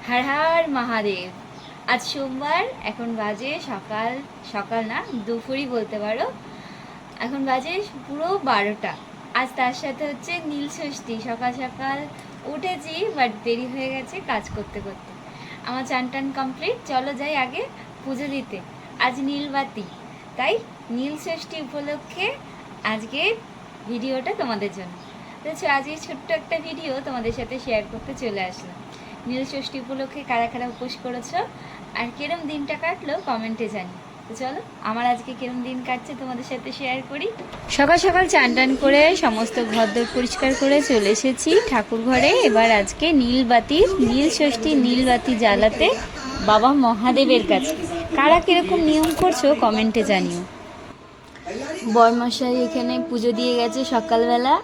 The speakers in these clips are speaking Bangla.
হর হর মহাদেব। আজ সোমবার, এখন বাজে সকাল সকাল না, দুপুরই বলতে পারো। এখন বাজে পুরো 12টা। আজ তার সাথে হচ্ছে নীল ষষ্ঠী। সকাল সকাল উঠেছি, বাট দেরি হয়ে গেছে কাজ করতে করতে। আমার চান টান কমপ্লিট, চলো যাই আগে পুজো দিতে। আজ নীলবাতি, তাই নীল ষষ্ঠী উপলক্ষে আজকে ভিডিওটা তোমাদের জন্য। তো আজকে ছোট্ট একটা ভিডিও তোমাদের সাথে শেয়ার করতে চলে আসলাম। নীল ষষ্ঠী উপলক্ষে কারা কারা উপোস করেছো আর কিরম দিনটা কাটলো কমেন্টে জানি। তো চলো আমার আজকে কিরম দিন কাটছে তোমাদের সাথে শেয়ার করি। সকাল সকাল চান টান করে সমস্ত ঘরদোর পরিষ্কার করে চলে এসেছি ঠাকুর ঘরে। এবার আজকে নীল ষষ্ঠী নীলবাতি জ্বালাতে বাবা মহাদেবের কাছে। কারা কিরকম নিয়ম করছো কমেন্টে জানিও। বরমশাই এখানে পুজো দিয়ে গেছে সকালবেলা,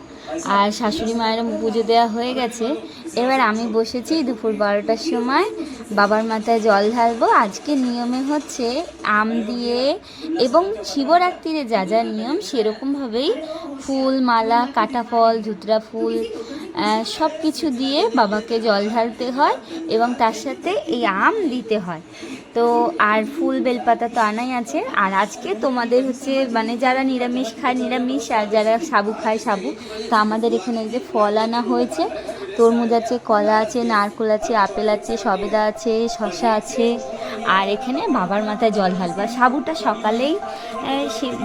আর শাশুড়ি মায়েরও পুজো দেওয়া হয়ে গেছে। এবার আমি বসেছি দুপুর 12টার সময় বাবার মাথায় জল ঢালবো। আজকে নিয়মে হচ্ছে আম দিয়ে এবং শিবরাত্রিরে যা যা নিয়ম সেরকমভাবেই ফুল, মালা, কাটা ফল, ধুতরা ফুল সব কিছু দিয়ে বাবাকে জল ঢালতে হয় এবং তার সাথে এই আম দিতে হয়। তো আর ফুল বেলপাতা তো আনাই আছে। আর আজকে তোমাদের হচ্ছে মানে যারা নিরামিষ খায় নিরামিষ, আর যারা সাবু খায় সাবু। তো আমাদের এখানে যে ফল আনা হয়েছে, তরমুজ আছে, কলা আছে, নারকেল আছে, আপেল আছে, সবেদা আছে, শসা আছে। আর এখানে বাবার মাথায় জল ঢালবা। সাবুটা সকালেই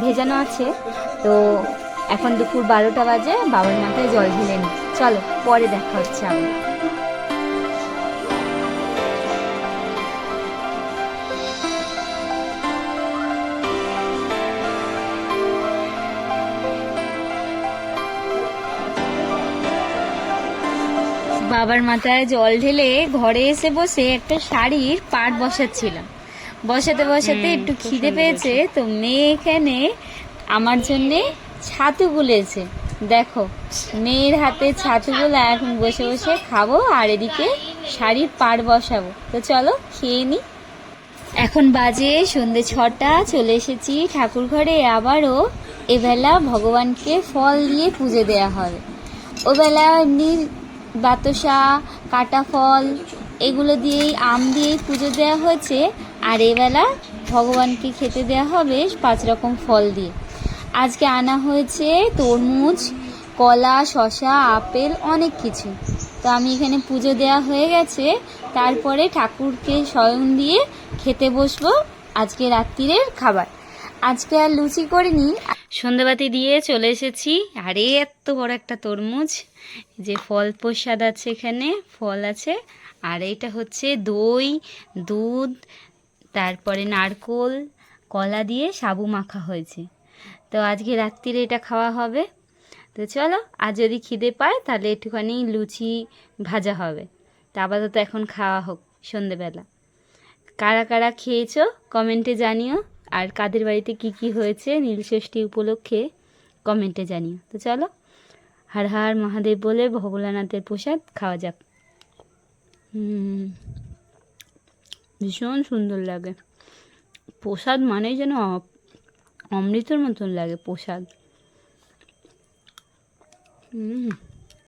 ভেজানো আছে। তো এখন দুপুর 12টা বাজে, বাবার মাথায় জল ঢেলে নি। চলো পরে দেখা হচ্ছে আবার। বাবার মাথায় জল ঢেলে ঘরে এসে বসে একটা শাড়ির পাট বসাচ্ছিলাম। বসাতে বসাতে একটু খিদে পেয়েছে, তো মেয়ে এখানে আমার জন্যে ছাতু গুলেছে। দেখো মেয়ের হাতে ছাতুগুলো এখন বসে বসে খাবো, আর এদিকে শাড়ির পাট বসাবো। তো চলো খেয়ে নি। এখন বাজে সন্ধ্যে 6টা, চলে এসেছি ঠাকুর ঘরে। আবারও এবেলা ভগবানকে ফল দিয়ে পুজো দেওয়া হবে। ওবেলা এমনি বাতাসা, কাটা ফল এগুলো দিয়েই, আম দিয়েই পুজো দেওয়া হয়েছে। আর এবেলা ভগবানকে খেতে দেওয়া হবে 5 রকম ফল দিয়ে। আজকে আনা হয়েছে তরমুজ, কলা, শসা, আপেল, অনেক কিছু। তো আমি এখানে পুজো দেওয়া হয়ে গেছে, তারপরে ঠাকুরকে শয়ন দিয়ে খেতে বসবো আজকে রাত্রিরের খাবার। আজকে আর লুচি করিনি, সন্ধ্যাবাতি দিয়ে চলে এসেছি। আর এত বড় একটা তরমুজ, যে ফল প্রসাদ আছে, এখানে ফল আছে। আর এইটা হচ্ছে দই, দুধ, তারপরে নারকোল, কলা দিয়ে সাবু মাখা হয়েছে। তো আজকে রাত্রিরে এটা খাওয়া হবে। তো চলো, আর যদি খিদে পায় তাহলে একটুখানি লুচি ভাজা হবে। তা আপাতত এখন খাওয়া হোক সন্ধেবেলা। কারা কারা খেয়েছো কমেন্টে জানিও, আর কাদের বাড়িতে কি কি হয়েছে নীলষষ্ঠী উপলক্ষে কমেন্টে জানিও। তো চলো হর হর মহাদেব বলে ভোলানাথের প্রসাদ খাওয়া যাক। ভীষণ সুন্দর লাগে প্রসাদ, মানেই যেন অমৃতের মতন লাগে প্রসাদ।